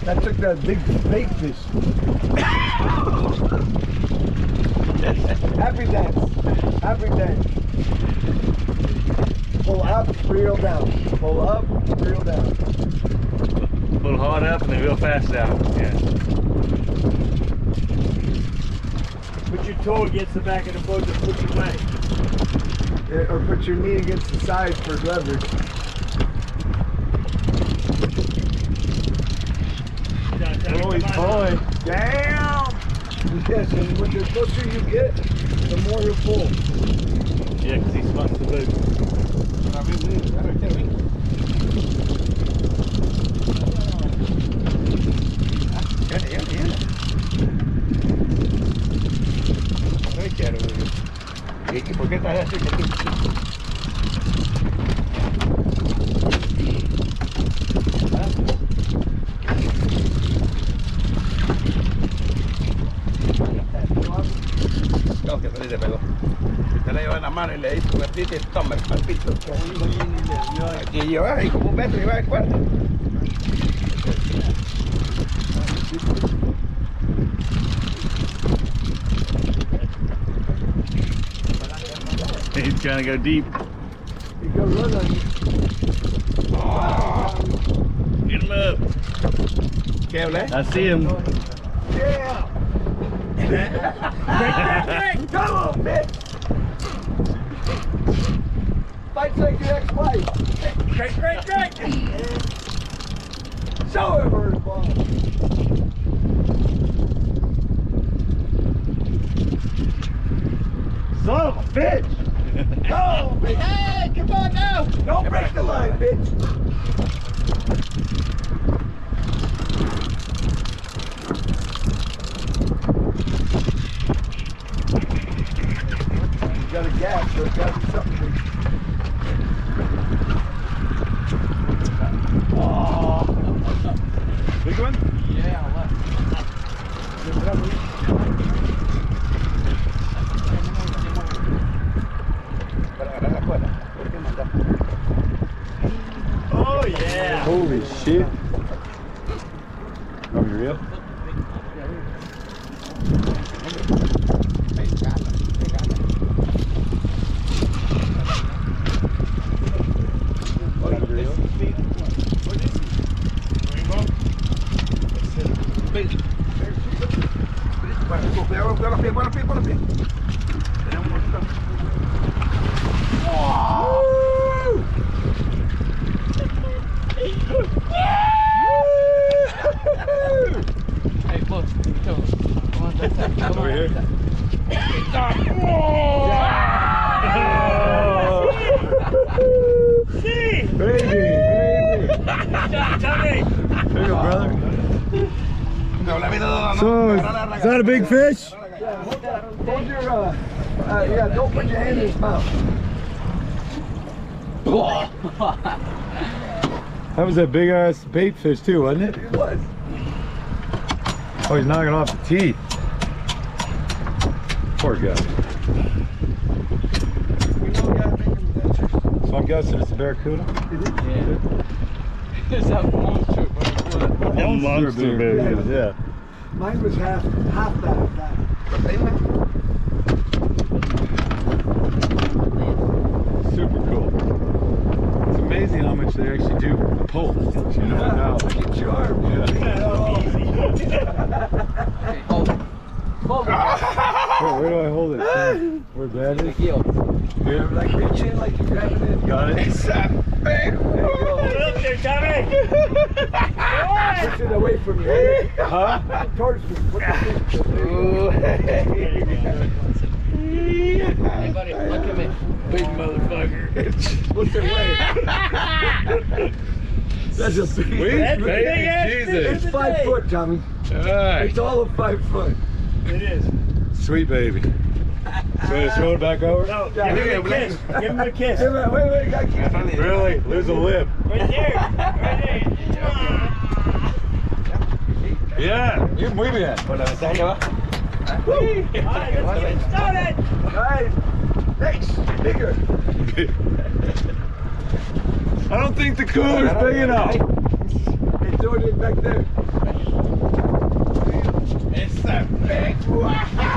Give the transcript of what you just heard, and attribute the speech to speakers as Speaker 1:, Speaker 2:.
Speaker 1: That took that big bait fish. Happy dance. Happy dance. Pull up, reel down. Pull up, reel down.
Speaker 2: Pull hard up and then real fast down. Yeah.
Speaker 3: Put your toe against the back of the boat to push you away.
Speaker 1: Yeah, or put your knee against the side for leverage.
Speaker 2: Oh, he's pulling.
Speaker 1: Damn! Yes, and when the closer you get, the more he'll pull.
Speaker 2: Yeah, because he spots the boat.
Speaker 4: ¿Y por qué estás así? No, que se pegó. Se la lleva en la mano y le hizo un ratito y toma el palpito. Aquí lleva ahí como un metro y va en cuarto.
Speaker 2: He's trying to go deep.
Speaker 1: You go run on you.
Speaker 2: Get him up.
Speaker 4: ¿Qué habla?
Speaker 2: I see him.
Speaker 1: Yeah! Come on, bitch! Fight like your ex-wife.
Speaker 3: Great.
Speaker 1: Show him her ball. Son of a bitch! Go, bitch! Hey, come on now! Don't break the line, bitch! You got a gap, so it's gotta be something big. Oh!
Speaker 2: Big one?
Speaker 3: Yeah, left. Oh yeah!
Speaker 2: Holy shit. Are we real?
Speaker 3: Hey, look, come on,
Speaker 2: Over here. Baby!
Speaker 3: Tommy!
Speaker 2: There you go, brother. So, is that a big fish?
Speaker 1: Yeah, hold your, yeah, don't put your hand in his mouth.
Speaker 2: That was a big ass bait fish too, wasn't it?
Speaker 1: It was.
Speaker 2: Oh, he's knocking off the teeth. Poor guy.
Speaker 1: We know we gotta make him adventures.
Speaker 2: So I'm guessing it's a barracuda?
Speaker 3: It's that monster,
Speaker 2: Monster barracuda, yeah.
Speaker 1: Mine was half that.
Speaker 2: Super cool. It's amazing how much they actually do pull. You know now.
Speaker 1: Get your arm.
Speaker 2: Yeah. Where do I hold it? Where's that? Here?
Speaker 1: Like reach in like you're grabbing it.
Speaker 2: Got it?
Speaker 1: It's that big. There you go.
Speaker 3: Look there, Tommy!
Speaker 1: Push it away from you.
Speaker 2: Huh?
Speaker 1: Towards me. Put the thing.
Speaker 3: Hey, buddy, look at me. Big motherfucker.
Speaker 1: Look away. That's a big.
Speaker 2: Sweet, baby. Jesus.
Speaker 1: It's 5 foot, Tommy.
Speaker 2: Alright.
Speaker 1: It's all of 5 foot.
Speaker 3: It is.
Speaker 2: Sweet baby. So you throw it back over?
Speaker 3: No, give him a kiss. Give him a kiss.
Speaker 1: Wait, I can't.
Speaker 2: Really? Lose a lip.
Speaker 3: Right there. Right there.
Speaker 2: Yeah. You're muy bien.
Speaker 3: Alright, let's get started.
Speaker 1: Alright. Next. Bigger.
Speaker 2: I don't think the cooler's big enough.
Speaker 1: It's
Speaker 4: doing it back there. It's a big one.